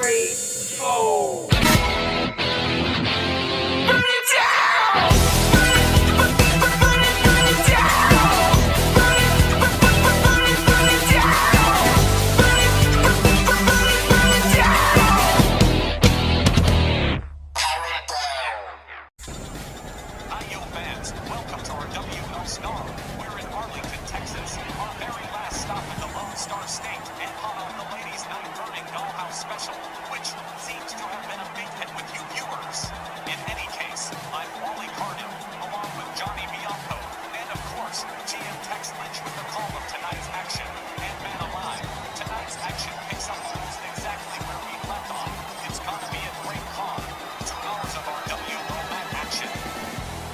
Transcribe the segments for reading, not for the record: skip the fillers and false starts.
3, 4. Burn it down! Burn it down! Burn it down! Burn it down! Hi, you fans. Welcome to our Rwl Sn Rl. We're in Arlington, Texas, our very last stop in the Lone Star State, and hot on the ladies' night burning dollhouse special, which seems to have been a big hit with you viewers. In any case, I'm Wally Carden, along with Johnny Bianco, and of course, GM Tex Lynch with the call of tonight's action. And man alive, tonight's action picks up almost exactly where we left off. It's gonna be a great con. 2 hours of our WO mat action.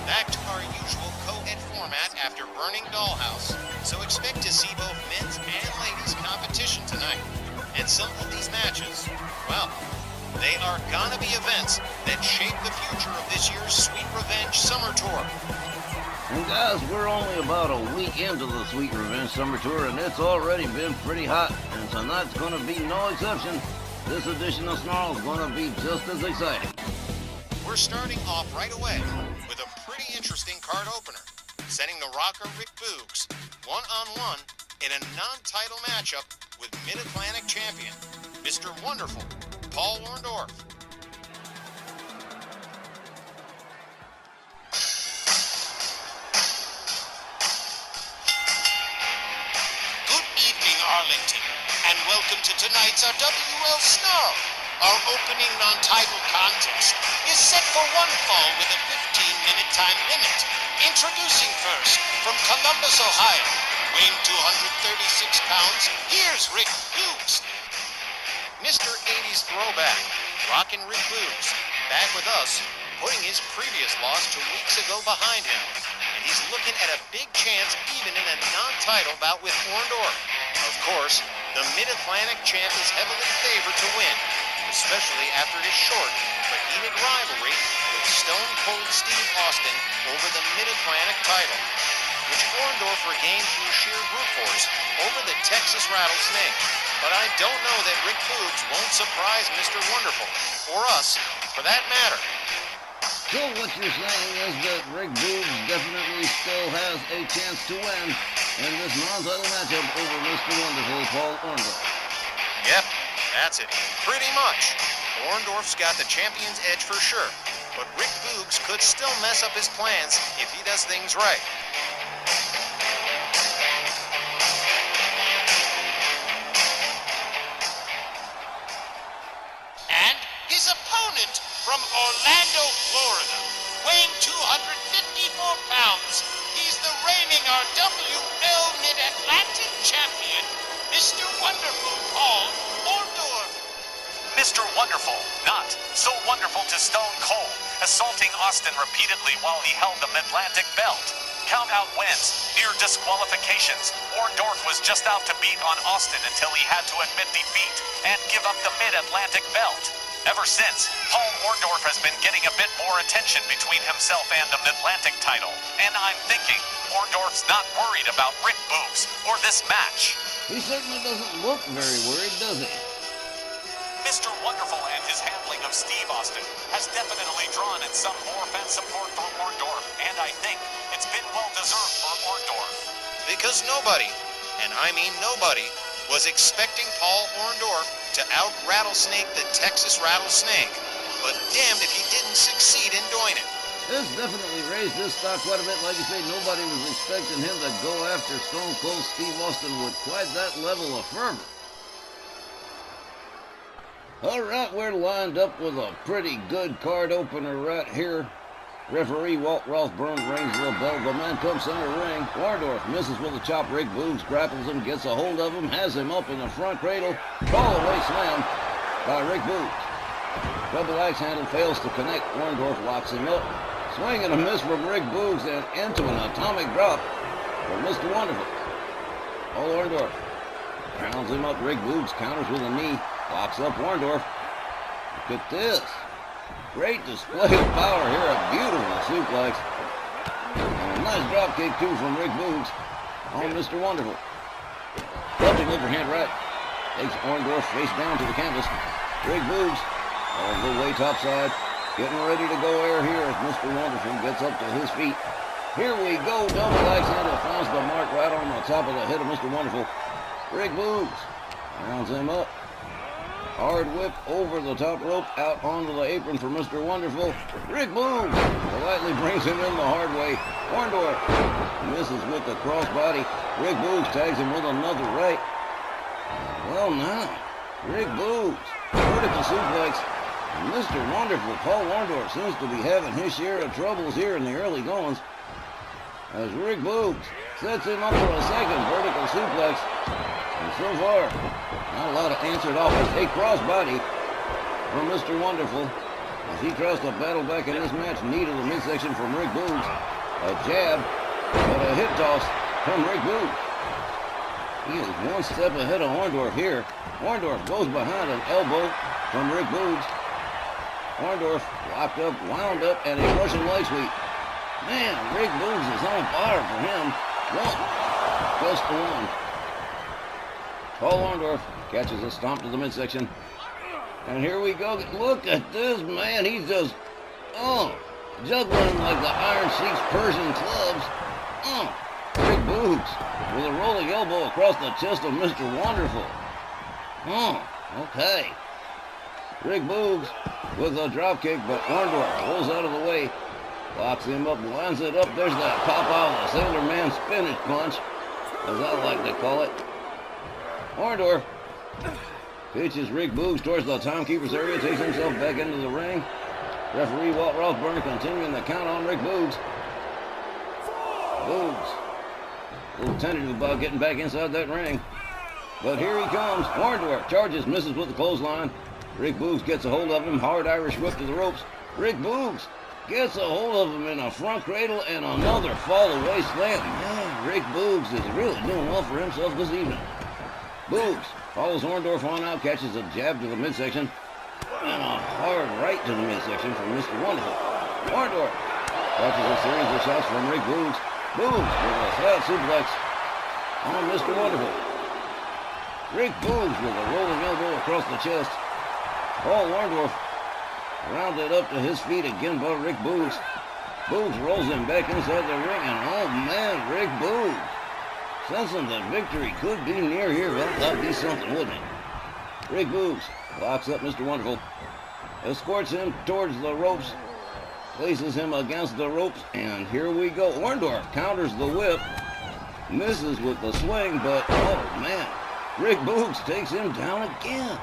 Back to our usual co-ed format after Burning Dollhouse, so expect to see both men's and ladies' competition tonight. And some of these matches, well, they are gonna be events that shape the future of this year's Sweet Revenge Summer Tour. And guys, we're only about a week into the Sweet Revenge Summer Tour, and it's already been pretty hot, and tonight's gonna be no exception. This edition of Snarl is gonna be just as exciting. We're starting off right away with a pretty interesting card opener, setting the rocker Rick Boogs one-on-one in a non-title matchup with Mid-Atlantic champion, Mr. Wonderful, Paul Orndorff. Good evening, Arlington, and welcome to tonight's Rwl Sn Rl. Our opening non-title contest is set for one fall with a 15-minute time limit. Introducing first, from Columbus, Ohio, weighing 236 pounds, here's Rick Boogs. Mr. 80s throwback, Rockin' Rick Boogs, back with us, putting his previous loss 2 weeks ago behind him. And he's looking at a big chance even in a non-title bout with Orndorff. Of course, the Mid-Atlantic champ is heavily favored to win, especially after his short but heated rivalry with Stone Cold Steve Austin over the Mid-Atlantic title, which Orndorff regained through sheer brute force over the Texas Rattlesnake. But I don't know that Rick Boogs won't surprise Mr. Wonderful, or us, for that matter. So what you're saying is that Rick Boogs definitely still has a chance to win in this non-title matchup over Mr. Wonderful, Paul Orndorff. Yep, that's it. Pretty much. Orndorff's got the champion's edge for sure, but Rick Boogs could still mess up his plans if he does things right. And his opponent from Orlando, Florida, weighing 254 pounds, he's the reigning RWL Mid-Atlantic champion, Mr. Wonderful Paul Orndorff. Mr. Wonderful, not so wonderful to Stone Cold, assaulting Austin repeatedly while he held the Mid-Atlantic belt. Count out wins, near disqualifications. Orndorff was just out to beat on Austin until he had to admit defeat and give up the Mid-Atlantic belt. Ever since, Paul Orndorff has been getting a bit more attention between himself and the Mid-Atlantic title, and I'm thinking Orndorff's not worried about Rick Boogs or this match. He certainly doesn't look very worried, does he? Mr. Wonderful and his handling of Steve Austin has definitely drawn in some more fan support for Orndorff, and I think it's been well-deserved for Orndorff. Because nobody, and I mean nobody, was expecting Paul Orndorff to out-rattlesnake the Texas Rattlesnake, but damned if he didn't succeed in doing it. This definitely raised his stock quite a bit. Like you say, nobody was expecting him to go after Stone Cold Steve Austin with quite that level of fervor. All right, we're lined up with a pretty good card opener right here. Referee Walt Rothburn rings the bell. The man comes center ring. Orndorff misses with a chop. Rick Boogs grapples him, gets a hold of him, has him up in the front cradle. Fall-away slam by Rick Boogs. Double axe handle fails to connect. Orndorff locks him up. Swing and a miss from Rick Boogs and into an atomic drop from Mr. Wonderful. Paul Orndorff rounds him up. Rick Boogs counters with a knee. Locks up Orndorff. Look at this. Great display of power here. A beautiful suplex. And a nice drop kick, too, from Rick Boogs on Mr. Wonderful. Jumping overhand right. Takes Orndorff face down to the canvas. Rick Boogs all the way topside. Getting ready to go air here as Mr. Wonderful gets up to his feet. Here we go. Double axe handle finds the mark right on the top of the head of Mr. Wonderful. Rick Boogs rounds him up. Hard whip over the top rope, out onto the apron for Mr. Wonderful. Rick Boogs politely brings him in the hard way. Orndorff misses with the crossbody. Rick Boogs tags him with another right. Well now, Rick Boogs, vertical suplex. And Mr. Wonderful, Paul Orndorff, seems to be having his share of troubles here in the early goings. As Rick Boogs sets him up for a second vertical suplex. And so far, not a lot of answered offense. A crossbody from Mr. Wonderful as he tries to battle back in this match. Knee to the midsection from Rick Boogs. A jab, but a hip toss from Rick Boogs. He is one step ahead of Orndorff here. Orndorff goes behind an elbow from Rick Boogs. Orndorff locked up, wound up, and a Russian leg sweep. Man, Rick Boogs is on fire for him. One, just the one. Paul Orndorff catches a stomp to the midsection. And here we go. Look at this, man. He's just, juggling like the Iron Sheik's Persian clubs. Rick Boogs with a rolling elbow across the chest of Mr. Wonderful. Okay. Rick Boogs with a drop kick, but Orndorff rolls out of the way. Locks him up, lines it up. There's that pop out of the Sailor Man spinach punch, as I like to call it. Orndorff pitches Rick Boogs towards the timekeeper's area, takes himself back into the ring. Referee Walt Rothburn continuing the count on Rick Boogs. Boogs, a little tentative about getting back inside that ring. But here he comes. Orndorff charges, misses with the clothesline. Rick Boogs gets a hold of him, hard Irish whip to the ropes. Rick Boogs gets a hold of him in a front cradle and another fall away slam. Man, Rick Boogs is really doing well for himself this evening. Boogs follows Orndorff on out, catches a jab to the midsection, and a hard right to the midsection from Mr. Wonderful. Orndorff catches a series of shots from Rick Boogs. Boogs with a flat suplex on Mr. Wonderful. Rick Boogs with a rolling elbow across the chest. Paul Orndorff rounded up to his feet again by Rick Boogs. Boogs rolls him back inside the ring, and oh man, Rick Boogs, sensing that victory could be near here. Well, that'd be something, wouldn't it? Rick Boogs locks up Mr. Wonderful, escorts him towards the ropes, places him against the ropes, and here we go. Orndorff counters the whip, misses with the swing, but oh man, Rick Boogs takes him down again.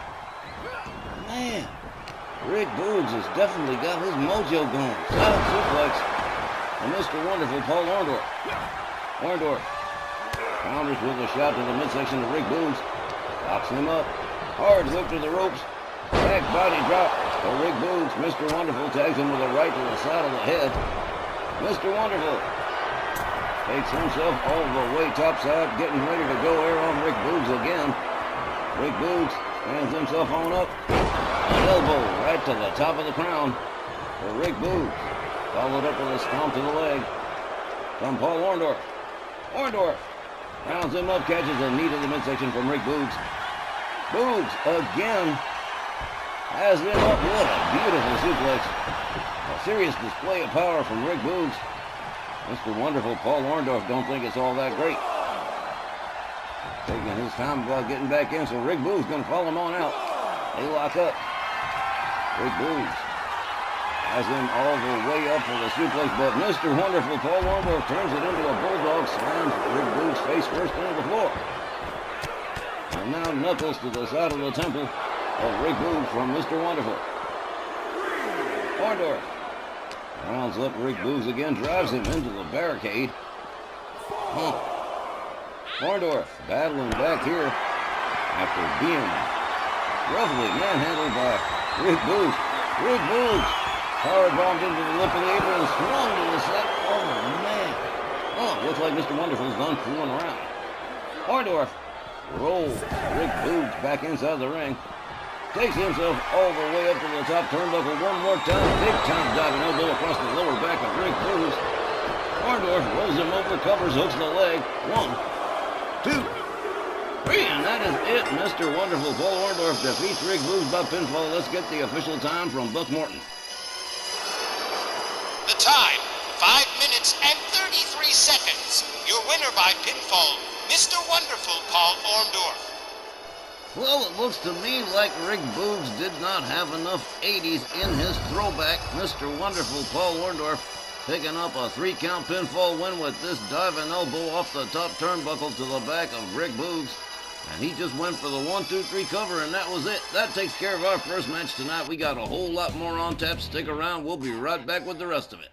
Man, Rick Boogs has definitely got his mojo going. Silent suplex from Mr. Wonderful, Paul Orndorff. Orndorff counters with a shot to the midsection of Rick Boogs. Locks him up. Hard whip to the ropes. Back body drop for Rick Boogs. Mr. Wonderful tags him with a right to the side of the head. Mr. Wonderful takes himself all the way topside, getting ready to go air on Rick Boogs again. Rick Boogs stands himself on up. An elbow right to the top of the crown for Rick Boogs. Followed up with a stomp to the leg from Paul Orndorff. Orndorff rounds him up, catches a knee to the midsection from Rick Boogs. Boogs again has him up. What a beautiful suplex. A serious display of power from Rick Boogs. Mr. Wonderful, Paul Orndorff, don't think it's all that great. Taking his time about getting back in, so Rick Boogs going to follow him on out. They lock up. Rick Boogs has him all the way up for the suplex, but Mr. Wonderful, Paul Orndorff, turns it into a bulldog, slams Rick Boogs face first into the floor. And now knuckles to the side of the temple of Rick Boogs from Mr. Wonderful. Orndorff rounds up Rick Boogs again, drives him into the barricade. Orndorff battling back here after being roughly manhandled by Rick Boogs. Rick Boogs power bombed into the lip of the apron and swung to the side. Oh man. Looks like Mr. Wonderful's done fooling around. Orndorff rolls Rick Boogs back inside the ring. Takes himself all the way up to the top turnbuckle one more time. Big time diving elbow across the lower back of Rick Boogs. Orndorff rolls him over, covers, hooks the leg. 1, 2, 3. 3, and that is it. Mr. Wonderful Paul Orndorff defeats Rick Boogs by pinfall. Let's get the official time from Buck Morton. The time, 5 minutes and 33 seconds. Your winner by pinfall, Mr. Wonderful Paul Orndorff. Well, it looks to me like Rick Boogs did not have enough 80s in his throwback. Mr. Wonderful Paul Orndorff picking up a 3-count pinfall win with this diving elbow off the top turnbuckle to the back of Rick Boogs. And he just went for the 1-2-3 cover, and that was it. That takes care of our first match tonight. We got a whole lot more on tap. Stick around. We'll be right back with the rest of it.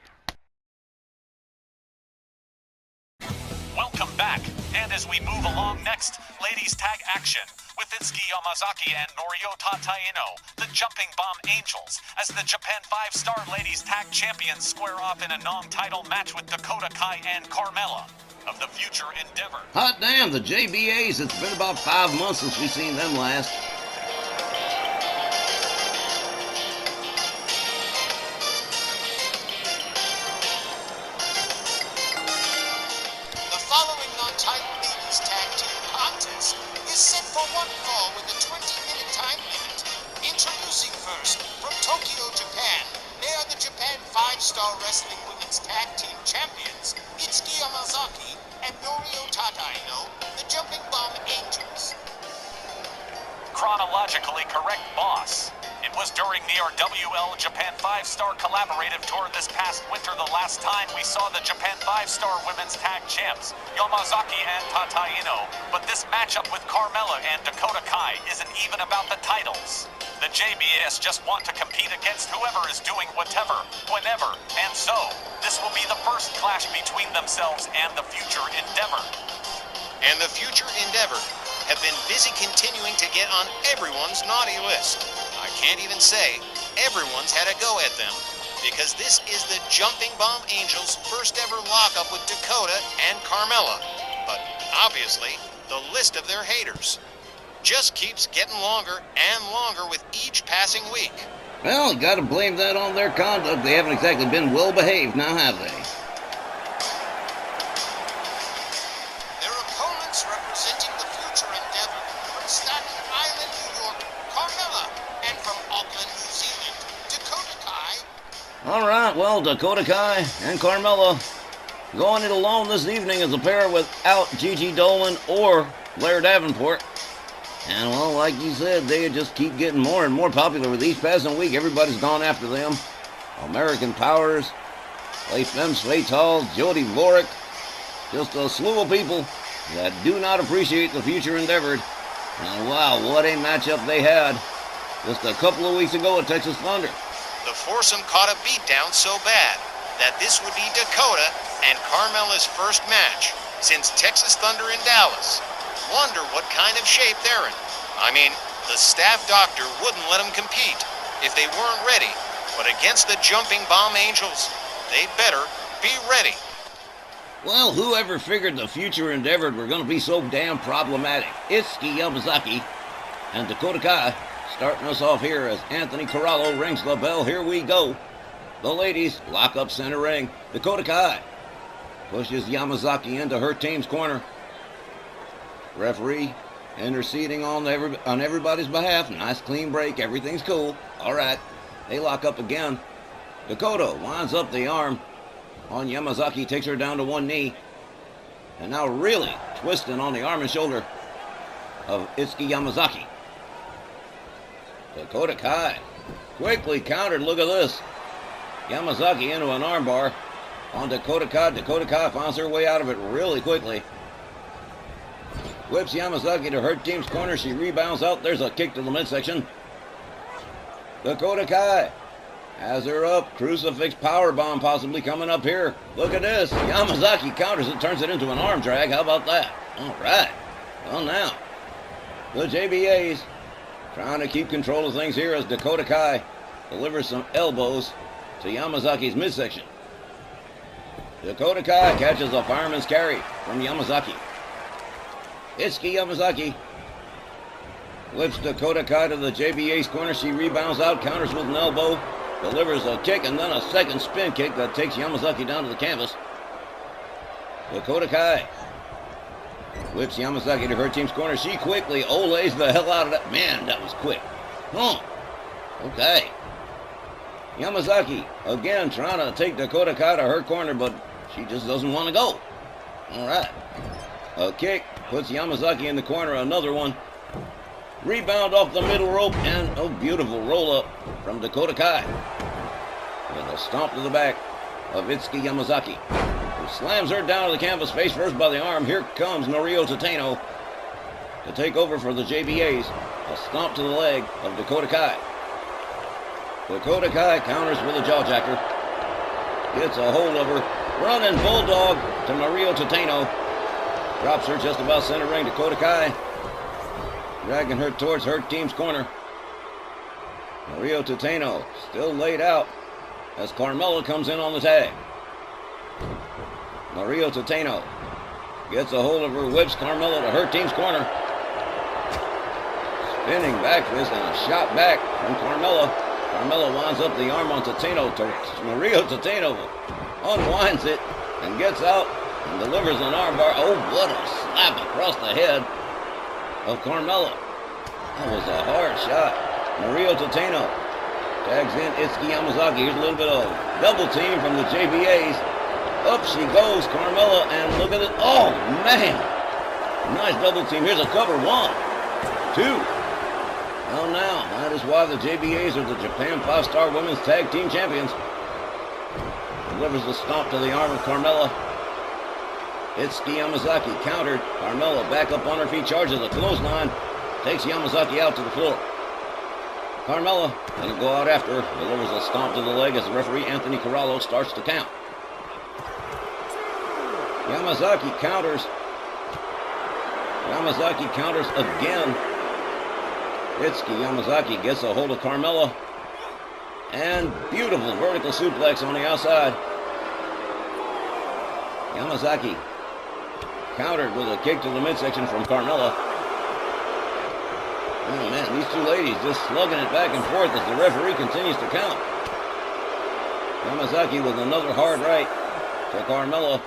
Welcome back. And as we move along next, ladies tag action with Itsuki Yamazaki and Noriyota Taino, the Jumping Bomb Angels, as the Japan 5-Star Ladies Tag Champions square off in a non-title match with Dakota Kai and Carmella of the Future Endeavor. Hot damn, the JBAs. It's been about 5 months since we seen them last. The following non-title ladies tag team contest is set for one fall with a 20-minute time limit. Introducing first, from Tokyo, Japan, they are the Japan 5-Star Wrestling Women's Tag Team Champions, Itsuki Yamazaki and Noriyota Taino, the Jumping Bomb Angels. Chronologically correct, boss. It was during the RWL Japan 5-Star Collaborative Tour this past winter the last time we saw the Japan 5-Star Women's Tag Champs, Yamazaki and Tataino, but this matchup with Carmella and Dakota Kai isn't even about the titles. The JBS just want to compete against whoever is doing whatever, whenever, and so, this will be the first clash between themselves and the Future Endeavor. And the Future Endeavor have been busy continuing to get on everyone's naughty list. I can't even say everyone's had a go at them, because this is the Jumping Bomb Angels' first ever lockup with Dakota and Carmella. But obviously, the list of their haters just keeps getting longer and longer with each passing week. Well, gotta blame that on their conduct. They haven't exactly been well behaved now, have they? Their opponents representing the Future Endeavor from Staten Island, New York, Carmella, and from Auckland, New Zealand, Dakota Kai. All right, well, Dakota Kai and Carmella going it alone this evening as a pair without Gigi Dolan or Blair Davenport. And, well, like you said, they just keep getting more and more popular with each passing week. Everybody's gone after them. American Powers, Les Femmes Fatales, Jody Vorick, just a slew of people that do not appreciate the Future Endeavor. And, wow, what a matchup they had just a couple of weeks ago at Texas Thunder. The foursome caught a beatdown so bad that this would be Dakota and Carmella's first match since Texas Thunder in Dallas. Wonder what kind of shape they're in. I mean, the staff doctor wouldn't let them compete if they weren't ready, but against the Jumping Bomb Angels, they'd better be ready. Well, whoever figured the Future Endeavor were going to be so damn problematic? Itsuki Yamazaki and Dakota Kai starting us off here as Anthony Corallo rings the bell. Here we go. The ladies lock up center ring. Dakota Kai pushes Yamazaki into her team's corner. Referee interceding on everybody's behalf. Nice clean break. Everything's cool. All right. They lock up again. Dakota winds up the arm on Yamazaki, takes her down to one knee. And now really twisting on the arm and shoulder of Itsuki Yamazaki. Dakota Kai quickly countered. Look at this. Yamazaki into an armbar on Dakota Kai. Dakota Kai finds her way out of it really quickly. Whips Yamazaki to her team's corner. She rebounds out. There's a kick to the midsection. Dakota Kai has her up. Crucifix powerbomb possibly coming up here. Look at this. Yamazaki counters it, turns it into an arm drag. How about that? All right. Well, now, the JBAs trying to keep control of things here as Dakota Kai delivers some elbows to Yamazaki's midsection. Dakota Kai catches a fireman's carry from Yamazaki. Itsuki Yamazaki whips Dakota Kai to the JBA's corner. She rebounds out, counters with an elbow, delivers a kick, and then a second spin kick that takes Yamazaki down to the canvas. Dakota Kai Whips Yamazaki to her team's corner. She quickly olays the hell out of that. Man, that was quick. Okay. Yamazaki, again, trying to take Dakota Kai to her corner, but she just doesn't want to go. All right. A kick puts Yamazaki in the corner. Another one. Rebound off the middle rope, and a beautiful roll-up from Dakota Kai. With a stomp to the back of Itsuki Yamazaki, who slams her down to the canvas face first by the arm. Here comes Norio Tateno to take over for the JBAs. A stomp to the leg of Dakota Kai. Dakota Kai counters with a jawjacker. Gets a hold of her. Running bulldog to Norio Tateno. Drops her just about center ring. Dakota Kai dragging her towards her team's corner. Norio Tateno still laid out as Carmella comes in on the tag. Norio Tateno gets a hold of her, whips Carmella to her team's corner. Spinning back fist and a shot back from Carmella. Carmella winds up the arm on Tateno. Norio Tateno unwinds it and gets out and delivers an armbar. Oh, what a slap across the head of Carmella. That was a hard shot. Norio Tateno tags in Itsuki Yamazaki. Here's a little bit of double team from the JBAs. Up she goes, Carmella, and look at it. Oh, man. Nice double team. Here's a cover. 1, 2. Well, now, that is why the JBAs are the Japan 5-Star Women's Tag Team Champions. Delivers the stomp to the arm of Carmella. Itsuki Yamazaki countered. Carmella back up on her feet, charges a clothesline. Takes Yamazaki out to the floor. Carmella going to go out after her. Delivers a stomp to the leg as the referee Anthony Corallo starts to count. Yamazaki counters. Yamazaki counters again. Itsuki Yamazaki gets a hold of Carmella. And beautiful vertical suplex on the outside. Yamazaki countered with a kick to the midsection from Carmella. Oh man, these two ladies just slugging it back and forth as the referee continues to count. Yamazaki with another hard right to Carmella.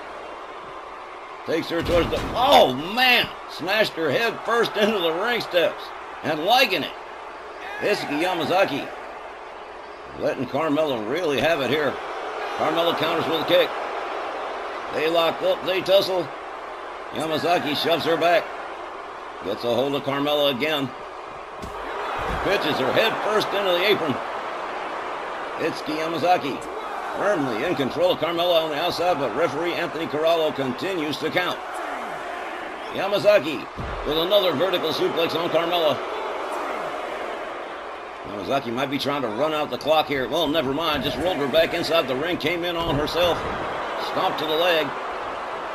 Takes her towards the... Oh man! Smashed her head first into the ring steps. And liking it. Itsuki Yamazaki letting Carmella really have it here. Carmella counters with a kick. They lock up, they tussle. Yamazaki shoves her back. Gets a hold of Carmella again. Pitches her head first into the apron. Itsuki Yamazaki firmly in control of Carmella on the outside, but referee Anthony Corallo continues to count. Yamazaki with another vertical suplex on Carmella. Yamazaki might be trying to run out the clock here. Well, never mind. Just rolled her back inside the ring. Came in on herself. Stomped to the leg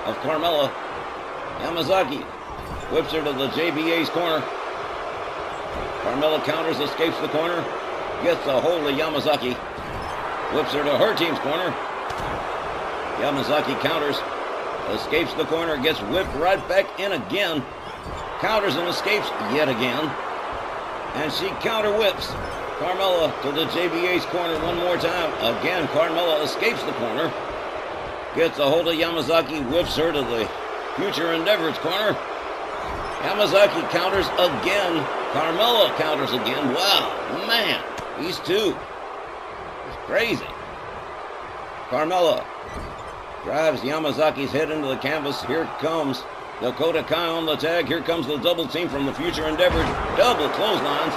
of Carmella. Yamazaki whips her to the JBA's corner. Carmella counters, escapes the corner. Gets a hold of Yamazaki. Whips her to her team's corner. Yamazaki counters. Escapes the corner. Gets whipped right back in again. Counters and escapes yet again. And she counter whips Carmella to the JBA's corner one more time. Again, Carmella escapes the corner. Gets a hold of Yamazaki. Whips her to the Future Endeavor's corner. Yamazaki counters again. Carmella counters again. Wow, man, these two. It's crazy. Carmella drives Yamazaki's head into the canvas. Here comes Dakota Kai on the tag. Here comes the double team from the Future Endeavor. Double clotheslines.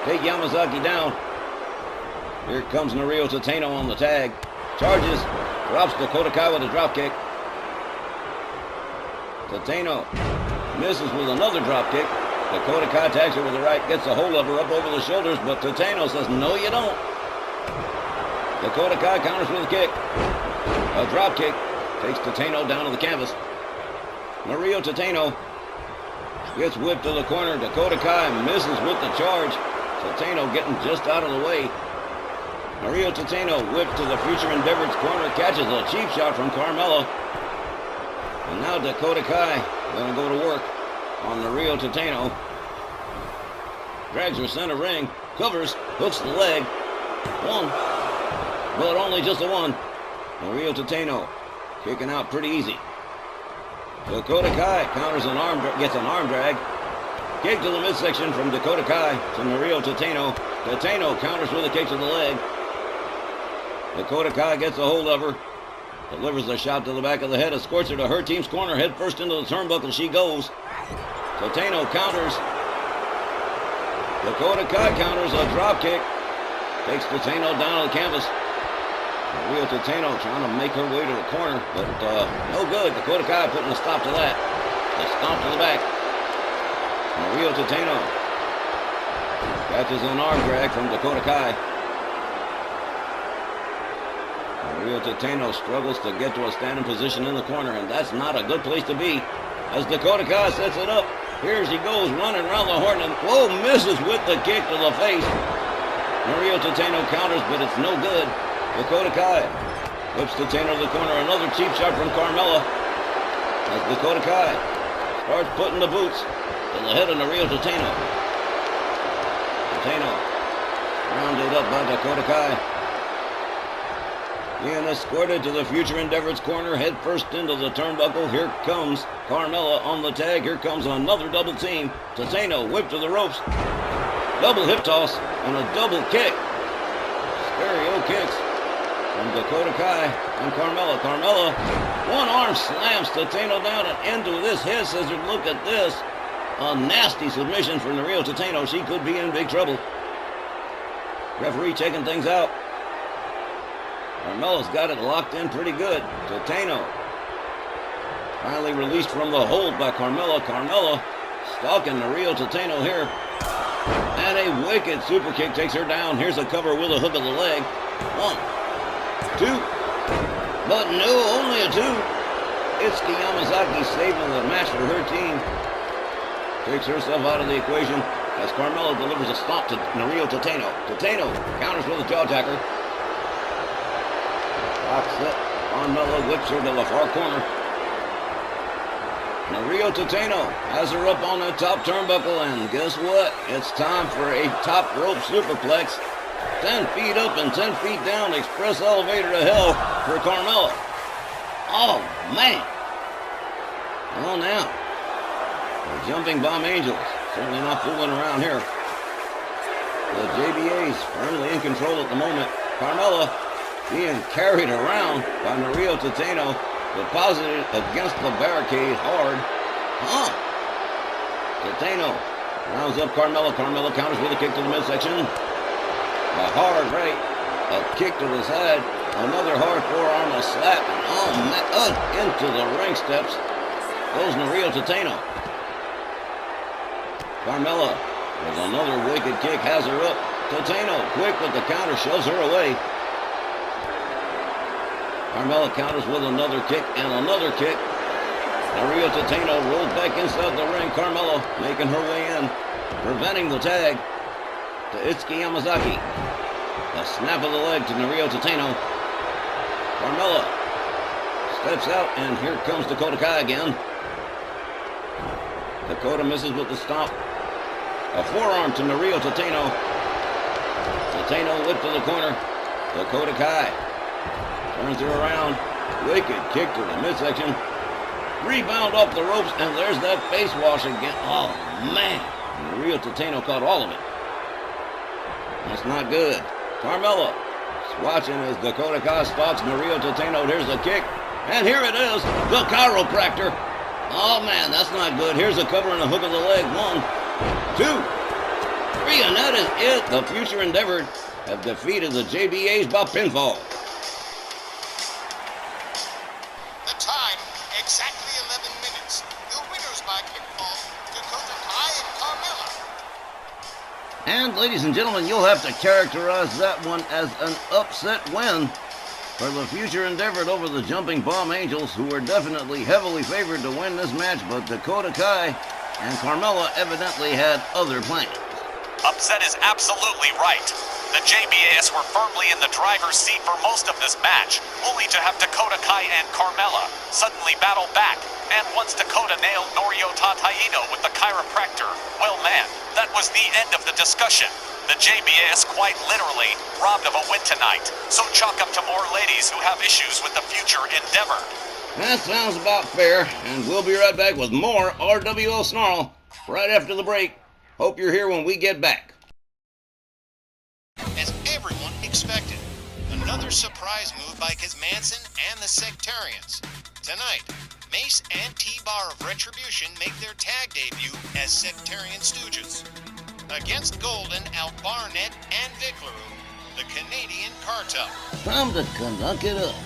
Take Yamazaki down. Here comes Norio Tateno on the tag. Charges. Drops Dakota Kai with a dropkick. Tateno misses with another dropkick. Dakota Kai tags her with the right. Gets a hold of her up over the shoulders, but Tateno says, no, you don't. Dakota Kai counters with a kick. A dropkick. Takes Tateno down to the canvas. Norio Tateno gets whipped to the corner. Dakota Kai misses with the charge. Tateno getting just out of the way. Norio Tateno whipped to the Future Endeavor's corner. Catches a cheap shot from Carmella. And now Dakota Kai going to go to work on Norio Tateno. Drags her center ring. Covers. Hooks the leg. One. But only just a one. Norio Tateno kicking out pretty easy. Dakota Kai counters gets an arm drag. Kick to the midsection from Dakota Kai to Rwl Tateno. Tateno counters with a kick to the leg. Dakota Kai gets a hold of her. Delivers a shot to the back of the head. Escorts her to her team's corner. Head first into the turnbuckle. She goes. Tateno counters. Dakota Kai counters a drop kick. Takes Tateno down to the canvas. Rwl Tateno trying to make her way to the corner, but no good. Dakota Kai putting a stop to that. A stomp to the back. Rwl Tateno catches an arm drag from Dakota Kai. Rwl Tateno struggles to get to a standing position in the corner, and that's not a good place to be. As Dakota Kai sets it up, here she goes running around the horn, and whoa, misses with the kick to the face. Rwl Tateno counters, but it's no good. Dakota Kai whips Tateno to the corner. Another cheap shot from Carmella. As Dakota Kai starts putting the boots to the head of Rwl Tateno. Tateno rounded up by Dakota Kai. Being escorted to the Future Endeavor's corner, head first into the turnbuckle. Here comes Carmella on the tag. Here comes another double team. Tateno whipped to the ropes. Double hip toss and a double kick. Stereo kicks from Dakota Kai and Carmella. Carmella, one arm slams Tateno down and into this head scissor. Look at this. A nasty submission for Rwl Tateno. She could be in big trouble. Referee checking things out. Carmella's got it locked in pretty good. Tateno finally released from the hold by Carmella. Carmella stalking Rwl Tateno here. And a wicked super kick takes her down. Here's a cover with a hook of the leg. 1, 2. But no, only a 2. Itsuki Yamazaki saving the match for her team. Takes herself out of the equation as Carmella delivers a stomp to Rwl Tateno. Tateno counters with a jaw jacker. Box set. Carmella whips her to the far corner. Rwl Tateno has her up on the top turnbuckle, and guess what? It's time for a top rope superplex. 10 feet up and 10 feet down, express elevator to hell for Carmella. Oh, man. Well, now, the Jumping Bomb Angels, certainly not fooling around here. The JBA's firmly in control at the moment. Carmella being carried around by Rwl Tateno, deposited against the barricade hard. Tateno rounds up Carmella. Carmella counters with a kick to the midsection. A hard right, a kick to the side, another hard forearm, a slap, and into the ring steps goes Rwl Tateno. Carmella with another wicked kick has her up. Tateno quick with the counter, shoves her away. Carmella counters with another kick and another kick. Rwl Tateno rolls back inside the ring. Carmella making her way in, preventing the tag to Itsuki Yamazaki. A snap of the leg to Rwl Tateno. Carmella steps out, and here comes Dakota Kai again. Dakota misses with the stomp. A forearm to Rwl Tateno. Tateno whipped to the corner. Dakota Kai turns her around. Wicked kick to the midsection. Rebound off the ropes, and there's that face wash again. Oh, man. Rwl Tateno caught all of it. That's not good. Carmella watching as Dakota Kai stalks Rwl Tateno. Here's a kick. And here it is. The chiropractor. Oh, man, that's not good. Here's a cover and a hook of the leg. 1, 2, 3, and that is it. The Future Endeavor have defeated the JBAs by pinfall. The time, exactly 11 minutes. The winners by pinfall, Dakota Kai and Carmella. And ladies and gentlemen, you'll have to characterize that one as an upset win for the Future Endeavor over the Jumping Bomb Angels, who were definitely heavily favored to win this match, but Dakota Kai and Carmella evidently had other plans. Upset is absolutely right. The JBAS were firmly in the driver's seat for most of this match, only to have Dakota Kai and Carmella suddenly battle back. And once Dakota nailed Noriyota Taino with the chiropractor, well, man, that was the end of the discussion. The JBAS quite literally robbed of a win tonight. So chalk up to more ladies who have issues with the Future Endeavor. That sounds about fair, and we'll be right back with more RWL Snarl right after the break. Hope you're here when we get back. As everyone expected, another surprise move by Kazmanson and the Sectarians. Tonight, Mace and T-Bar of Retribution make their tag debut as Sectarian Stooges. Against Golden, Al Barnett, and Vic LaRue, the Canadian Cartel. Time to conduct it up.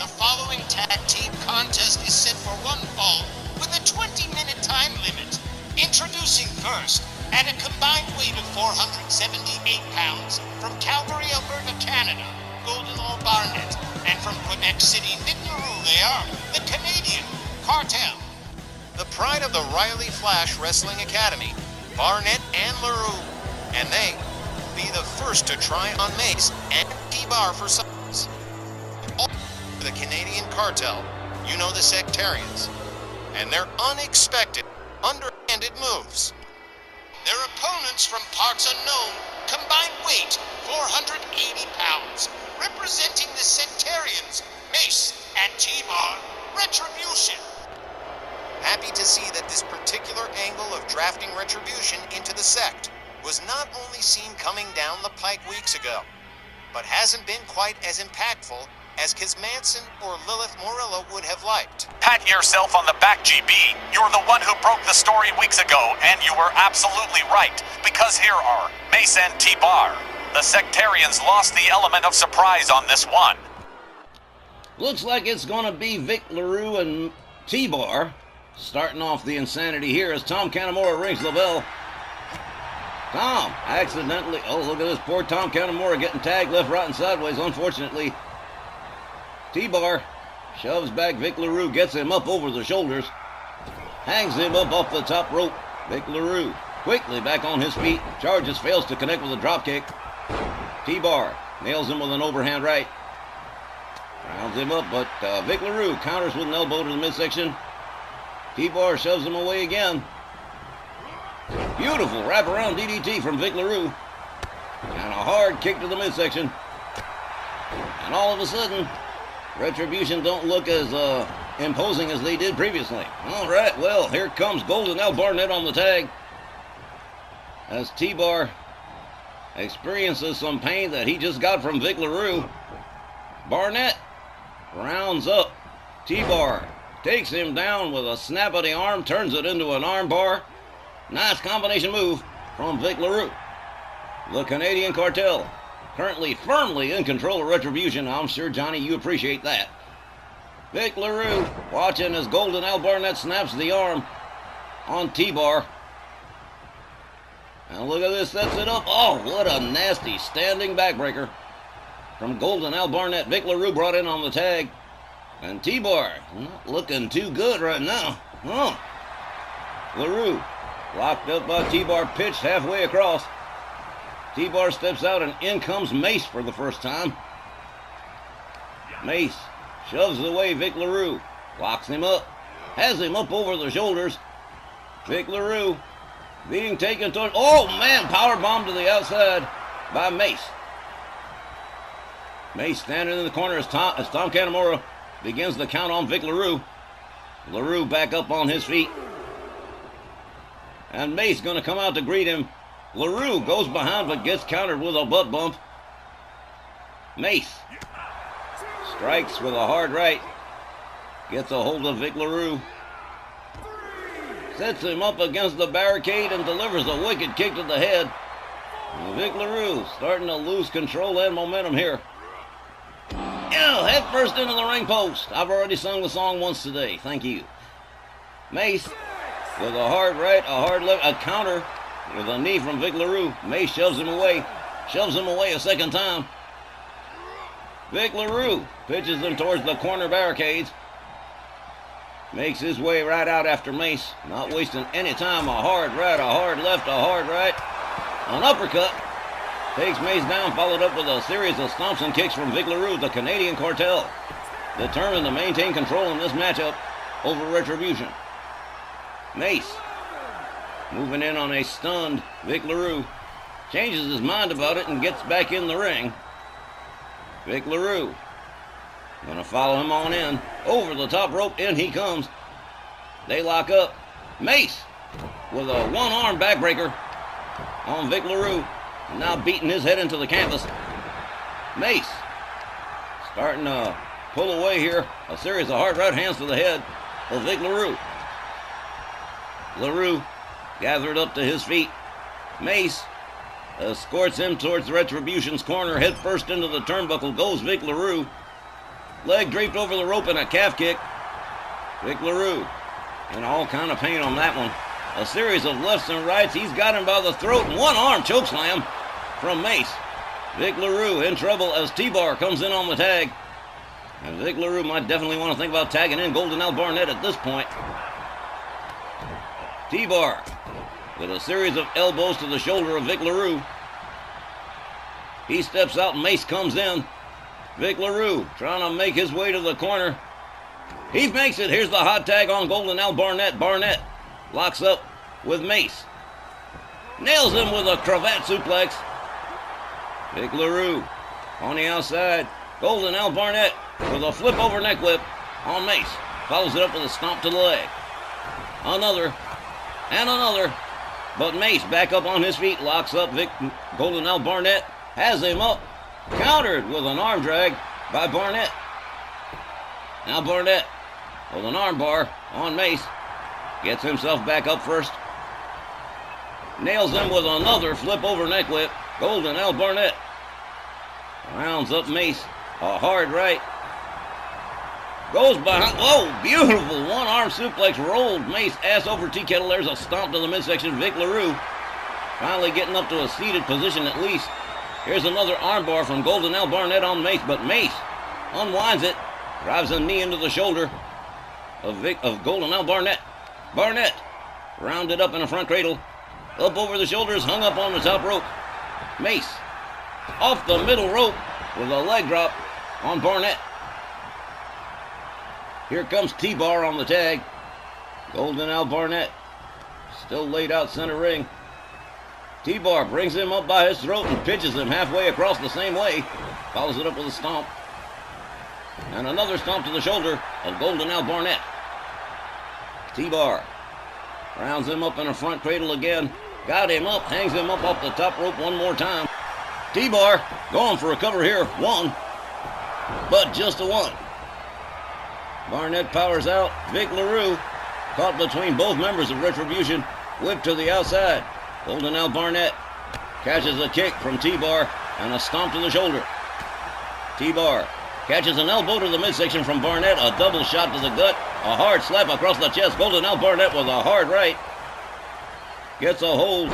The following tag team contest is set for one fall with a 20-minute time limit. Introducing first, at a combined weight of 478 pounds, from Calgary, Alberta, Canada, Golden Al Barnett, and from Quebec City, Vic LaRue, they are the Canadian Cartel. The pride of the Riley Flash Wrestling Academy, Barnett and LaRue, and they will be the first to try on Mace and T-Bar for size. All the Canadian Cartel, you know the Sectarians, and their unexpected, underhanded moves. Their opponents from parts unknown, combined weight 480 pounds, representing the Sectarians, Mace and T-Bar, Retribution. Happy to see that this particular angle of drafting Retribution into the sect was not only seen coming down the pike weeks ago, but hasn't been quite as impactful as Kazmanson or Lilith Morilla would have liked. Pat yourself on the back, GB. You're the one who broke the story weeks ago, and you were absolutely right, because here are Mace and T-Bar. The Sectarians lost the element of surprise on this one. Looks like it's going to be Vic LaRue and T-Bar starting off the insanity here as Tom Canamora rings the bell. Tom accidentally, oh, look at this poor Tom Canamora getting tagged left, right, and sideways, unfortunately. T-Bar shoves back Vic LaRue, gets him up over the shoulders, hangs him up off the top rope. Vic LaRue quickly back on his feet, charges, fails to connect with a drop kick. T-Bar nails him with an overhand right. Rounds him up, but Vic LaRue counters with an elbow to the midsection. T-Bar shoves him away again. Beautiful wraparound DDT from Vic LaRue. And a hard kick to the midsection. And all of a sudden, Retribution don't look as imposing as they did previously. All right, well, here comes Golden Al Barnett on the tag. As T-Bar experiences some pain that he just got from Vic LaRue. Barnett rounds up T-Bar, takes him down with a snap of the arm, turns it into an arm bar. Nice combination move from Vic LaRue. The Canadian Cartel currently firmly in control of Retribution. I'm sure, Johnny, you appreciate that. Vic LaRue watching as Golden Al Barnett snaps the arm on T-Bar. And look at this, sets it up. Oh, what a nasty standing backbreaker from Golden Al Barnett. Vic LaRue brought in on the tag. And T-Bar not looking too good right now. Oh. LaRue locked up by T-Bar, pitched halfway across. T-Bar steps out and in comes Mace for the first time. Mace shoves away Vic LaRue, locks him up, has him up over the shoulders. Vic LaRue being taken toward, oh man, power bomb to the outside by Mace. Mace standing in the corner as Tom Canamora begins the count on Vic LaRue. LaRue back up on his feet. And Mace going to come out to greet him. LaRue goes behind but gets countered with a butt bump. Mace strikes with a hard right. Gets a hold of Vic LaRue. Sets him up against the barricade and delivers a wicked kick to the head. And Vic LaRue starting to lose control and momentum here. Yeah, head first into the ring post. I've already sung the song once today. Thank you. Mace with a hard right, a hard left, a counter with a knee from Vic LaRue. Mace shoves him away a second time. Vic LaRue pitches him towards the corner barricades. Makes his way right out after Mace, not wasting any time. A hard right, a hard left, a hard right, an uppercut. Takes Mace down, followed up with a series of stomps and kicks from Vic LaRue, the Canadian Cartel. Determined to maintain control in this matchup over Retribution. Mace moving in on a stunned Vic LaRue. Changes his mind about it and gets back in the ring. Vic LaRue Gonna follow him on in. Over the top rope, in he comes. They lock up. Mace with a one-arm backbreaker on Vic LaRue. Now beating his head into the canvas. Mace starting to pull away here. A series of hard right hands to the head of Vic LaRue. LaRue gathered up to his feet. Mace escorts him towards Retribution's corner. Head first into the turnbuckle goes Vic LaRue. Leg draped over the rope and a calf kick. Vic LaRue in all kind of pain on that one. A series of lefts and rights. He's got him by the throat and one arm chokeslam from Mace. Vic LaRue in trouble as T-Bar comes in on the tag. And Vic LaRue might definitely want to think about tagging in Golden Al Barnett at this point. T-Bar with a series of elbows to the shoulder of Vic LaRue. He steps out and Mace comes in. Vic LaRue trying to make his way to the corner. He makes it. Here's the hot tag on Golden Al Barnett. Barnett locks up with Mace. Nails him with a cravat suplex. Vic LaRue on the outside. Golden Al Barnett with a flip over neck whip on Mace. Follows it up with a stomp to the leg. Another and another. But Mace back up on his feet. Locks up Golden Al Barnett. Has him up. Countered with an arm drag by Barnett. Now Barnett with an arm bar on Mace. Gets himself back up first. Nails him with another flip over neck whip. Golden Al Barnett rounds up Mace. A hard right. Goes behind. Whoa, beautiful one-arm suplex. Rolled Mace ass over tea kettle. There's a stomp to the midsection. Vic LaRue finally getting up to a seated position at least. Here's another armbar from Golden Al Barnett on Mace, but Mace unwinds it. Drives a knee into the shoulder of Golden Al Barnett. Barnett rounded up in a front cradle. Up over the shoulders, hung up on the top rope. Mace off the middle rope with a leg drop on Barnett. Here comes T-Bar on the tag. Golden Al Barnett still laid out center ring. T-Bar brings him up by his throat and pitches him halfway across the same way. Follows it up with a stomp. And another stomp to the shoulder of Golden Al Barnett. T-Bar rounds him up in a front cradle again. Got him up, hangs him up off the top rope one more time. T-Bar going for a cover here. One, but just a one. Barnett powers out. Vic LaRue caught between both members of Retribution. Whip to the outside. Golden Al Barnett catches a kick from T-Bar and a stomp to the shoulder. T-Bar catches an elbow to the midsection from Barnett. A double shot to the gut. A hard slap across the chest. Golden Al Barnett with a hard right. Gets a hold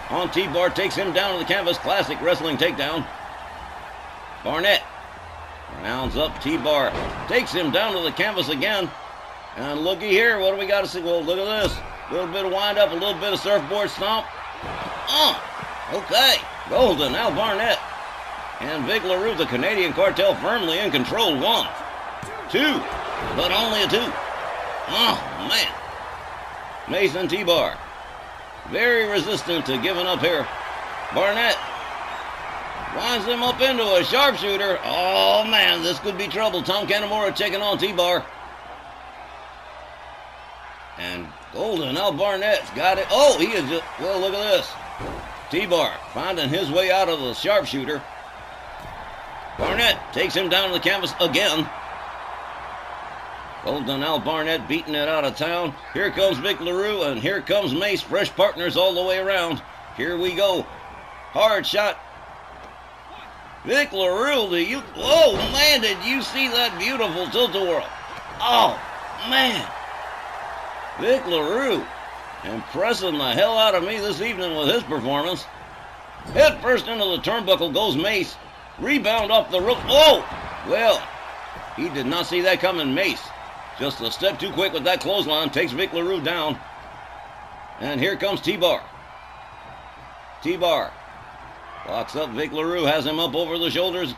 on T-Bar. Takes him down to the canvas. Classic wrestling takedown. Barnett rounds up T-Bar. Takes him down to the canvas again. And looky here. What do we got to see? Well, look at this. A little bit of wind up. A little bit of surfboard stomp. Okay. Golden Al Barnett and Vic LaRue, the Canadian Cartel, firmly in control. One, two, but only a two. Oh, man. Mason T-Bar very resistant to giving up here. Barnett winds him up into a sharpshooter. Oh, man, this could be trouble. Tom Canamora checking on T-Bar. And Golden Al Barnett's got it. Oh, he is just, well, look at this. T-Bar finding his way out of the sharpshooter. Barnett takes him down to the canvas again. Golden Al Barnett beating it out of town. Here comes Vic LaRue, and here comes Mace. Fresh partners all the way around. Here we go. Hard shot. Vic LaRue, whoa, man, did you see that beautiful tilt-a-whirl? Oh, man. Vic LaRue impressing the hell out of me this evening with his performance. Head first into the turnbuckle goes Mace. Rebound off the rope. Oh! Well, he did not see that coming. Mace just a step too quick with that clothesline. Takes Vic LaRue down. And here comes T-Bar. T-Bar locks up Vic LaRue. Has him up over the shoulders.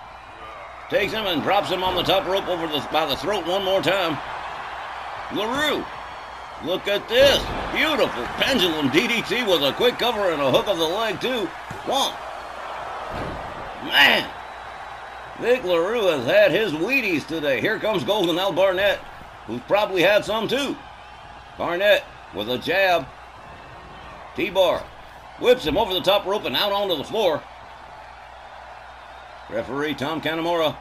Takes him and drops him on the top rope by the throat one more time. LaRue. Look at this. Beautiful pendulum DDT with a quick cover and a hook of the leg, too. One. Man. Vic LaRue has had his Wheaties today. Here comes Golden L. Barnett, who's probably had some too. Barnett with a jab. T-Bar whips him over the top rope and out onto the floor. Referee Tom Canamora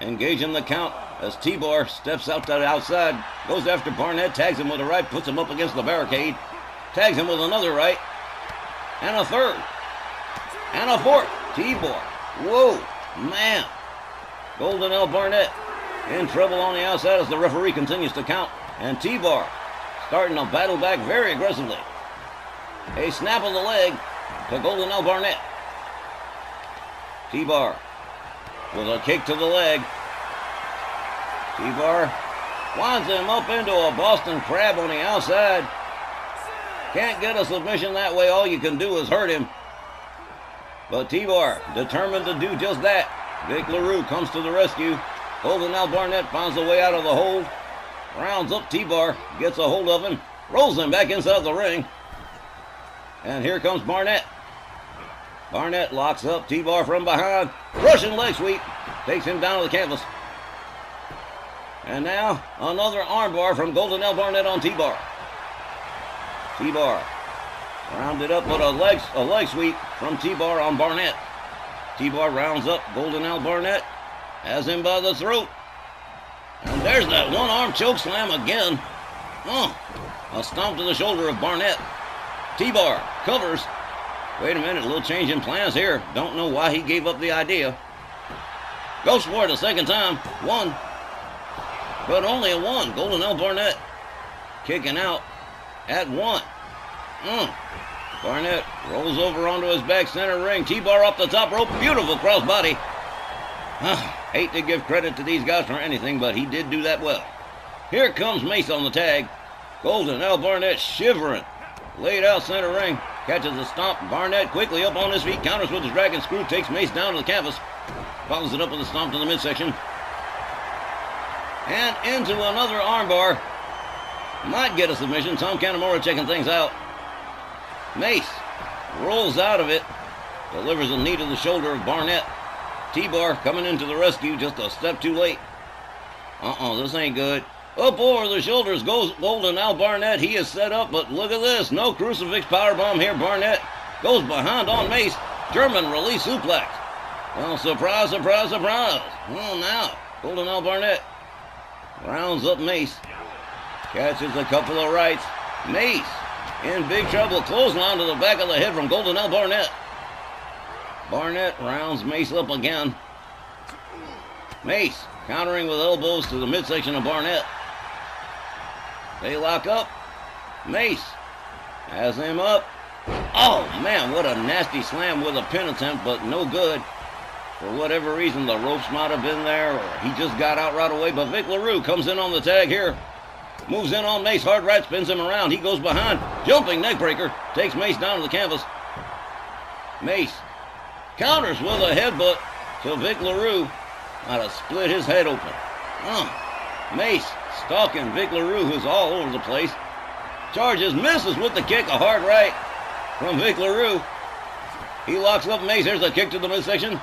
engaging the count as T-Bar steps out to the outside, goes after Barnett, tags him with a right, puts him up against the barricade, tags him with another right, and a third, and a fourth. T-Bar. Whoa, man. Golden L. Barnett in trouble on the outside as the referee continues to count, and T-Bar starting to battle back very aggressively. A snap of the leg to Golden L. Barnett. T-Bar with a kick to the leg. T-Bar winds him up into a Boston Crab on the outside. Can't get a submission that way. All you can do is hurt him. But T-Bar determined to do just that. Vic LaRue comes to the rescue. Golden L. Barnett finds a way out of the hold. Rounds up T-Bar, gets a hold of him, rolls him back inside the ring. And here comes Barnett. Barnett locks up T-Bar from behind. Russian leg sweep. Takes him down to the canvas. And now another armbar from Golden L. Barnett on T-Bar. T-Bar rounded up with a leg sweep from T-Bar on Barnett. T-Bar rounds up Golden L. Barnett. Has him by the throat. And there's that one-arm choke slam again. A stomp to the shoulder of Barnett. T-Bar covers. Wait a minute, a little change in plans here. Don't know why he gave up the idea. Goes for it a second time. One. But only a one. Golden L. Barnett kicking out at one. Barnett rolls over onto his back center ring. T-Bar up the top rope. Beautiful crossbody. Hate to give credit to these guys for anything, but he did do that well. Here comes Mace on the tag. Golden L. Barnett shivering. Laid out center ring. Catches a stomp. Barnett quickly up on his feet. Counters with his dragon screw. Takes Mace down to the canvas. Follows it up with a stomp to the midsection. And into another armbar. Might get a submission. Tom Canamora checking things out. Mace rolls out of it. Delivers a knee to the shoulder of Barnett. T-Bar coming into the rescue just a step too late. This ain't good. Up over the shoulders goes Golden L. Barnett. He is set up, but look at this. No crucifix powerbomb here. Barnett goes behind on Mace. German release suplex. Well, surprise, surprise, surprise. Well, now, Golden L. Barnett rounds up Mace. Catches a couple of rights. Mace in big trouble. Clothesline to the back of the head from Golden L. Barnett. Barnett rounds Mace up again. Mace countering with elbows to the midsection of Barnett. They lock up. Mace has him up. Oh, man, what a nasty slam with a pin attempt, but no good. For whatever reason, the ropes might have been there, or he just got out right away. But Vic LaRue comes in on the tag here. Moves in on Mace. Hard right spins him around. He goes behind. Jumping neckbreaker. Takes Mace down to the canvas. Mace counters with a headbutt to Vic LaRue. Might have split his head open. Mace stalking Vic LaRue, who's all over the place. Charges, misses with the kick. A hard right from Vic LaRue. He locks up Mace. There's a kick to the midsection.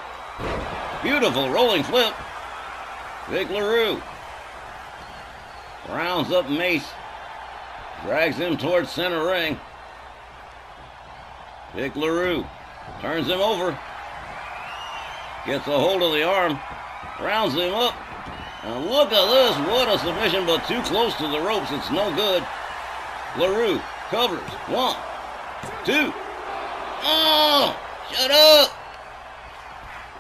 Beautiful rolling flip. Vic LaRue rounds up Mace. Drags him towards center ring. Vic LaRue turns him over. Gets a hold of the arm. Rounds him up. And look at this. What a submission, but too close to the ropes. It's no good. LaRue covers. 1, 2. Oh, shut up.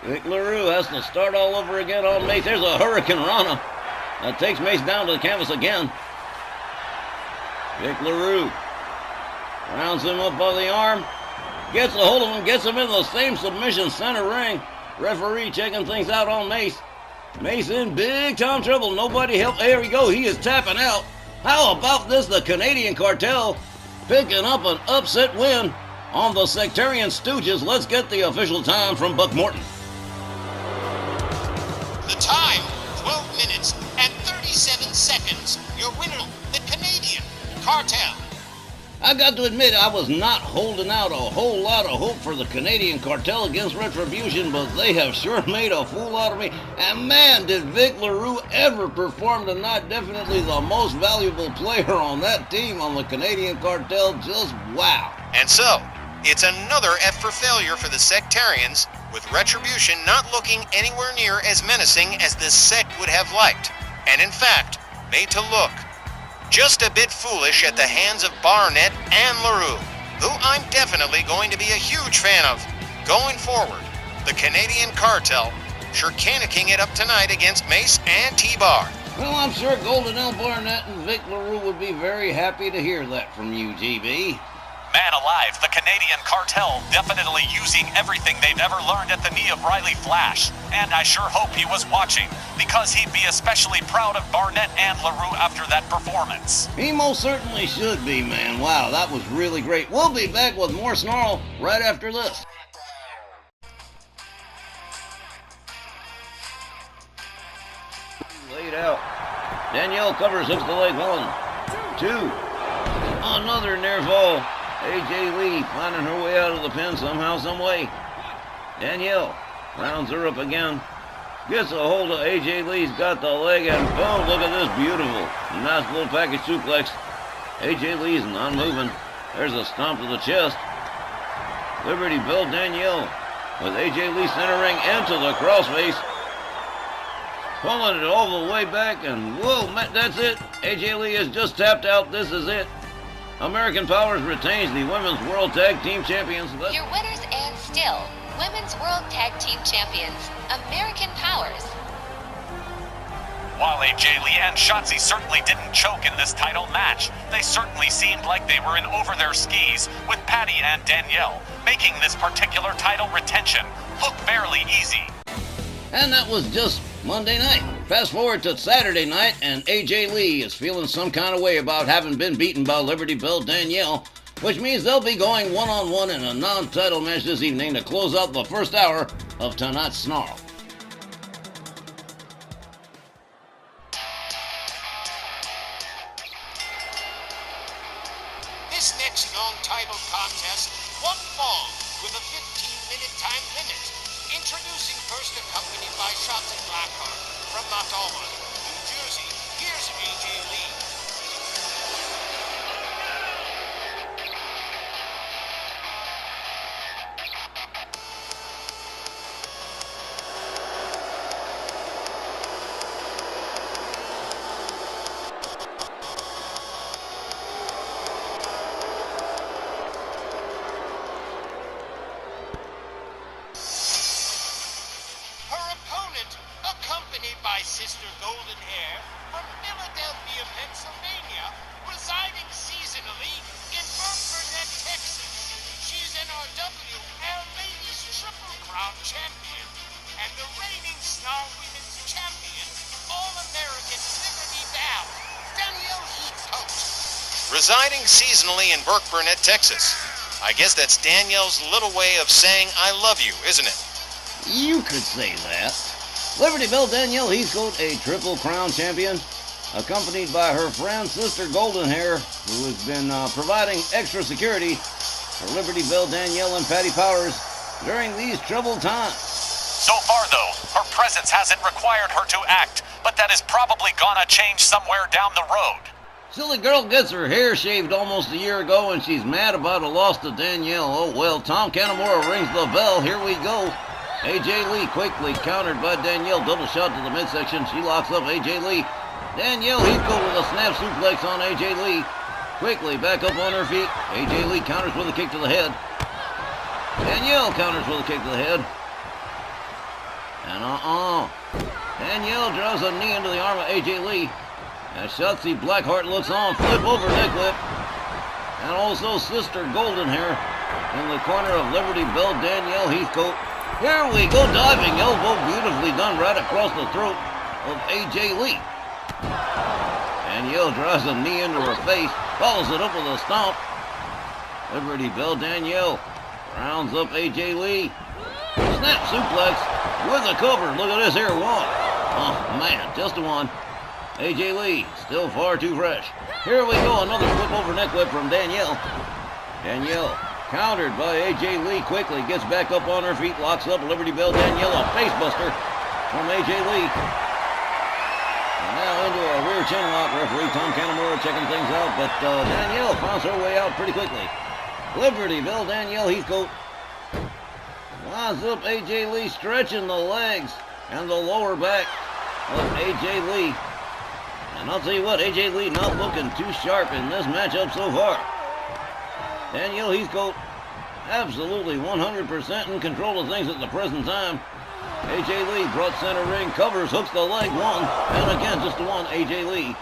Vic LaRue has to start all over again on Mace. There's a Hurricane Rana. That takes Mace down to the canvas again. Vic LaRue rounds him up by the arm. Gets a hold of him. Gets him in the same submission center ring. Referee checking things out on Mace. Mace in big time trouble. Nobody help. There we go. He is tapping out. How about this? The Canadian Cartel picking up an upset win on the Sectarian Stooges. Let's get the official time from Buck Morton. The time, 12 minutes and 37 seconds. Your winner, the Canadian Cartel. I got to admit, I was not holding out a whole lot of hope for the Canadian Cartel against Retribution, but they have sure made a fool out of me. And man, did Vic LaRue ever perform tonight. Definitely the most valuable player on that team on the Canadian Cartel. Just wow. And so, it's another F for failure for the Sectarians, with Retribution not looking anywhere near as menacing as the sect would have liked, and in fact, made to look just a bit foolish at the hands of Barnett and LaRue, who I'm definitely going to be a huge fan of going forward. The Canadian Cartel sure canicking it up tonight against Mace and T-Bar. Well, I'm sure Golden L. Barnett and Vic LaRue would be very happy to hear that from you, GB. Man alive, the Canadian Cartel definitely using everything they've ever learned at the knee of Riley Flash. And I sure hope he was watching, because he'd be especially proud of Barnett and LaRue after that performance. He most certainly should be, man. Wow, that was really great. We'll be back with more Snarl right after this. Laid out. Danielle covers, hooks the leg. 1, 2. Another near fall. AJ Lee finding her way out of the pen somehow, some way. Danielle rounds her up again. Gets a hold of AJ Lee's got the leg, and boom, look at this beautiful. Nice little package suplex. AJ Lee's not moving. There's a stomp to the chest. Liberty Bell Danielle with AJ Lee centering into the crossface. Pulling it all the way back, and whoa, that's it. AJ Lee has just tapped out. This is it. American Powers retains the Women's World Tag Team Champions. Your winners and still Women's World Tag Team Champions, American Powers. While AJ Lee and Shotzi certainly didn't choke in this title match, they certainly seemed like they were in over their skis with Patty and Danielle, making this particular title retention look barely easy. And that was just Monday night. Fast forward to Saturday night, and AJ Lee is feeling some kind of way about having been beaten by Liberty Bell Danielle, which means they'll be going one-on-one in a non-title match this evening to close out the first hour of tonight's Snarl. This next non-title contest won't fall with a 15-minute time limit. Introducing first, accompanied by Shotzi Blackheart from Matoma, New Jersey. Here's AJ Lee. By Sister Golden Hair from Philadelphia, Pennsylvania, residing seasonally in Burnett, Texas. She's NRW Air Ladies Triple Crown Champion and the reigning Snarl Women's Champion, All-American Liberty Bell, Danielle Heathcote. Residing seasonally in Burnett, Texas. I guess that's Danielle's little way of saying I love you, isn't it? You could say that. Liberty Bell Danielle Heathcote, a Triple Crown champion, accompanied by her friend, Sister Golden Hair, who has been providing extra security for Liberty Bell Danielle and Patty Powers during these troubled times. So far, though, her presence hasn't required her to act, but that is probably gonna change somewhere down the road. Silly girl gets her hair shaved almost a year ago, and she's mad about a loss to Danielle. Oh well, Tom Canamora rings the bell. Here we go. AJ Lee quickly countered by Danielle. Double shot to the midsection. She locks up AJ Lee. Danielle Heathcote with a snap suplex on AJ Lee. Quickly back up on her feet. AJ Lee counters with a kick to the head. Danielle counters with a kick to the head. And Danielle drives a knee into the arm of AJ Lee. As Shotzi Blackheart looks on. Flip over neck whip. And also Sister Golden Hair in the corner of Liberty Bell Danielle Heathcote. Here we go, diving elbow, beautifully done right across the throat of AJ Lee. Danielle drives a knee into her face, follows it up with a stomp. Liberty Bell Danielle rounds up AJ Lee. Snap suplex with a cover. Look at this here, one. Oh man, just a one. AJ Lee, still far too fresh. Here we go, another flip over neck whip from Danielle. Danielle countered by AJ Lee, quickly gets back up on her feet, locks up Liberty Bell Danielle, a facebuster from AJ Lee. And now into a rear chin lock. Referee Tom Canamora checking things out, but Danielle finds her way out pretty quickly. Liberty Bell Danielle Heathcote winds up AJ Lee, stretching the legs and the lower back of AJ Lee. And I'll tell you what, AJ Lee not looking too sharp in this matchup so far. Danielle Heathcote absolutely 100% in control of things at the present time. AJ Lee brought center ring, covers, hooks the leg, one, and again just the one. AJ Lee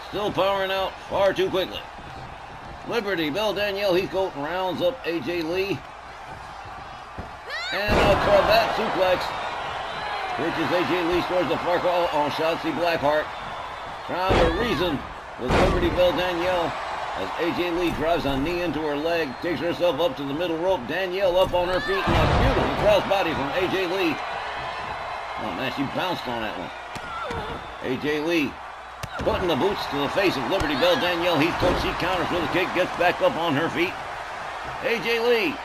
still powering out far too quickly. Liberty Bell Danielle Heathcote rounds up AJ Lee. And a cravat suplex. Reaches AJ Lee, scores the far call on Shotzi Blackheart. Trying to reason with Liberty Bell Danielle as AJ Lee drives a knee into her leg, takes herself up to the middle rope. Danielle up on her feet and a beautiful crossbody from AJ Lee. Oh man, she bounced on that one. AJ Lee putting the boots to the face of Liberty Bell Danielle Heathcote. She counters with a kick, gets back up on her feet. AJ Lee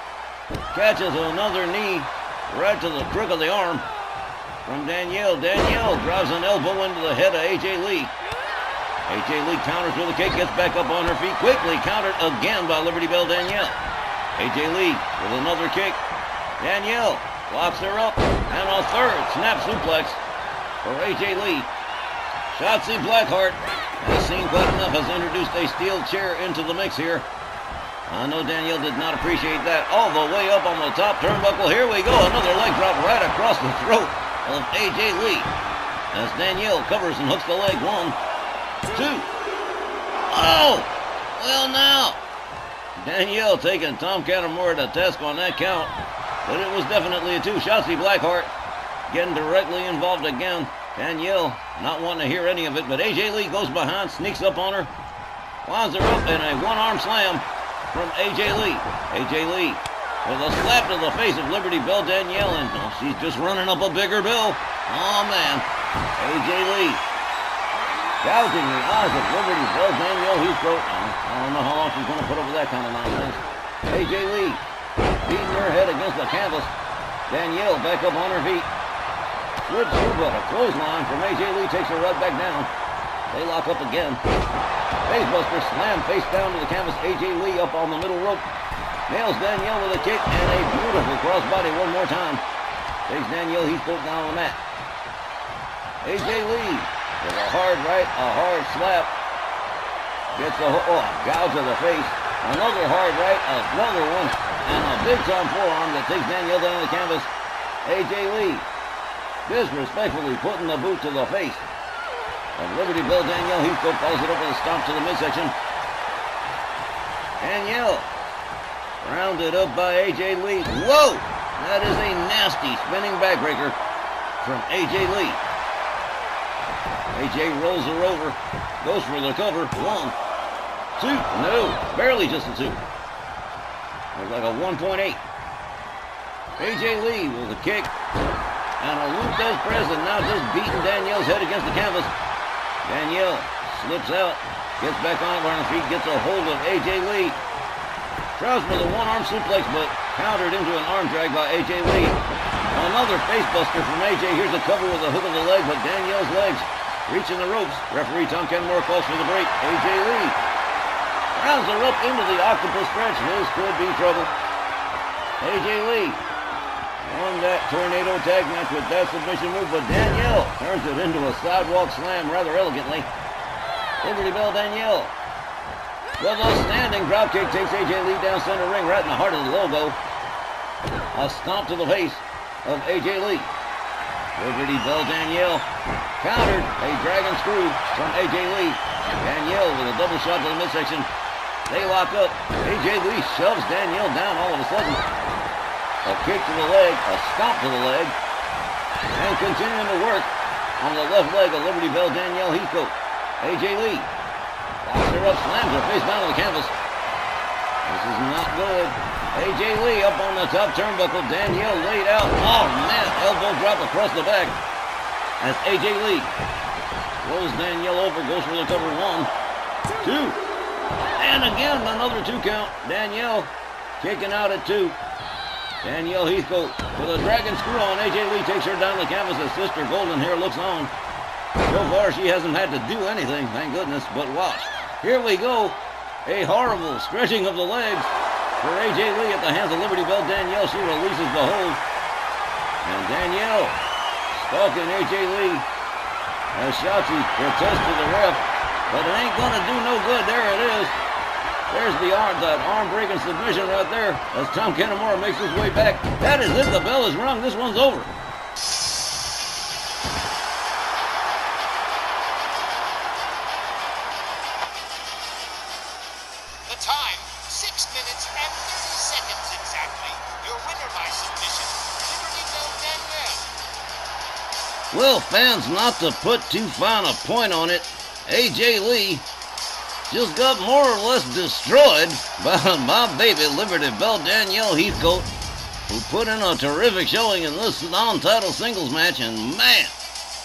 catches another knee right to the crook of the arm from Danielle. Danielle drives an elbow into the head of AJ Lee. AJ Lee counters with a kick, gets back up on her feet, quickly countered again by Liberty Bell Danielle. AJ Lee with another kick. Danielle locks her up, and a third snap suplex for AJ Lee. Shotzi Blackheart has seen quite enough, has introduced a steel chair into the mix here. I know Danielle did not appreciate that. All the way up on the top turnbuckle. Here we go, another leg drop right across the throat of AJ Lee as Danielle covers and hooks the leg. 1, 2. Oh! Well now, Danielle taking Tom Canamora to task on that count, but it was definitely a 2. Shotzi Blackheart getting directly involved again. Danielle not wanting to hear any of it, but AJ Lee goes behind, sneaks up on her, winds her up in a one-arm slam from AJ Lee. AJ Lee with a slap to the face of Liberty Bell Danielle, and she's just running up a bigger bill. Oh man, AJ Lee gouging the eyes of Liberty Bell Danielle Heathcote. I don't know how long she's going to put up with that kind of nonsense. AJ Lee beating her head against the canvas. Danielle back up on her feet. Flips through, but a clothesline from AJ Lee takes her right back down. They lock up again. Facebuster slam face down to the canvas. AJ Lee up on the middle rope. Nails Danielle with a kick and a beautiful crossbody one more time. Takes Danielle Heathcote down on the mat. AJ Lee with a hard right, a hard slap. Gets a gouge to the face. Another hard right, another one, and a big time forearm that takes Danielle down on the canvas. AJ Lee disrespectfully putting the boot to the face of Liberty Bell Danielle Heathcote, follows it up with a stomp to the midsection. Danielle rounded up by AJ Lee. Whoa! That is a nasty spinning backbreaker from AJ Lee. AJ rolls her over, goes for the cover. 1, 2, no, barely just a 2. It was like a 1.8. AJ Lee with a kick and a loop does press, and now just beating Danielle's head against the canvas. Danielle slips out, gets back on her feet, gets a hold of AJ Lee. Tries for the one-arm suplex, but countered into an arm drag by AJ Lee. Another facebuster from AJ. Here's a cover with a hook of the leg, but Danielle's legs reaching the ropes. Referee Tom Canamora calls for the break. AJ Lee rounds her up into the octopus stretch. This could be trouble. AJ Lee won that tornado tag match with that submission move, but Danielle turns it into a sidewalk slam rather elegantly. Liberty Bell Danielle with a standing dropkick takes AJ Lee down center ring right in the heart of the logo. A stomp to the face of AJ Lee. Liberty Bell Danielle countered a dragon screw from AJ Lee. Danielle with a double shot to the midsection. They lock up. AJ Lee shoves Danielle down all of a sudden. A kick to the leg, a stomp to the leg, and continuing to work on the left leg of Liberty Bell Danielle Heathcote. AJ Lee locks her up, slams her face down to the canvas. This is not good. AJ Lee up on the top turnbuckle. Danielle laid out. Oh man, elbow drop across the back as AJ Lee rolls Danielle over, goes for the cover. 1, 2. And again, another 2 count. Danielle kicking out at 2. Danielle Heathcote with a dragon screw on. AJ Lee takes her down the canvas as Sister Golden Hair looks on. So far, she hasn't had to do anything, thank goodness, but watch. Here we go. A horrible stretching of the legs for AJ Lee at the hands of Liberty Bell. Danielle, she releases the hold. And Danielle stalking AJ Lee as Shotzi protests to the ref. But it ain't gonna do no good. There it is. There's that arm-breaking submission right there as Tom Kennemore makes his way back. That is it. The bell is rung. This one's over. The time, 6 minutes and 30 seconds exactly. Your winner by submission, Liberty Bell Danielle. Well, fans, not to put too fine a point on it, AJ Lee just got more or less destroyed by my baby Liberty Bell Danielle Heathcote, who put in a terrific showing in this non-title singles match, and man,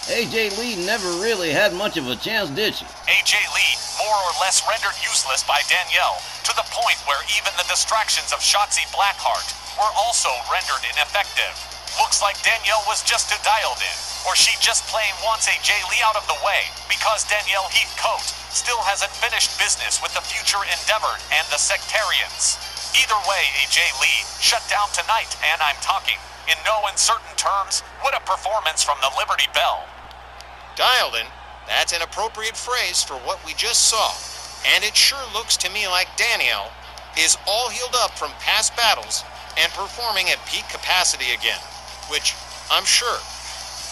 AJ Lee never really had much of a chance, did she? AJ Lee more or less rendered useless by Danielle, to the point where even the distractions of Shotzi Blackheart were also rendered ineffective. Looks like Danielle was just too dialed in, or she just plain wants AJ Lee out of the way, because Danielle Heathcote still hasn't finished business with the Future Endeavor and the Sectarians. Either way, AJ Lee shut down tonight, and I'm talking in no uncertain terms. What a performance from the Liberty Bell. Dialed in, that's an appropriate phrase for what we just saw. And it sure looks to me like Danielle is all healed up from past battles and performing at peak capacity again, which I'm sure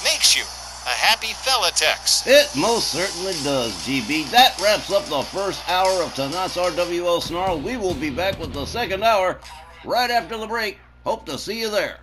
makes you a happy fella, Tex. It most certainly does, GB. That wraps up the first hour of tonight's RWL Snarl. We will be back with the second hour right after the break. Hope to see you there.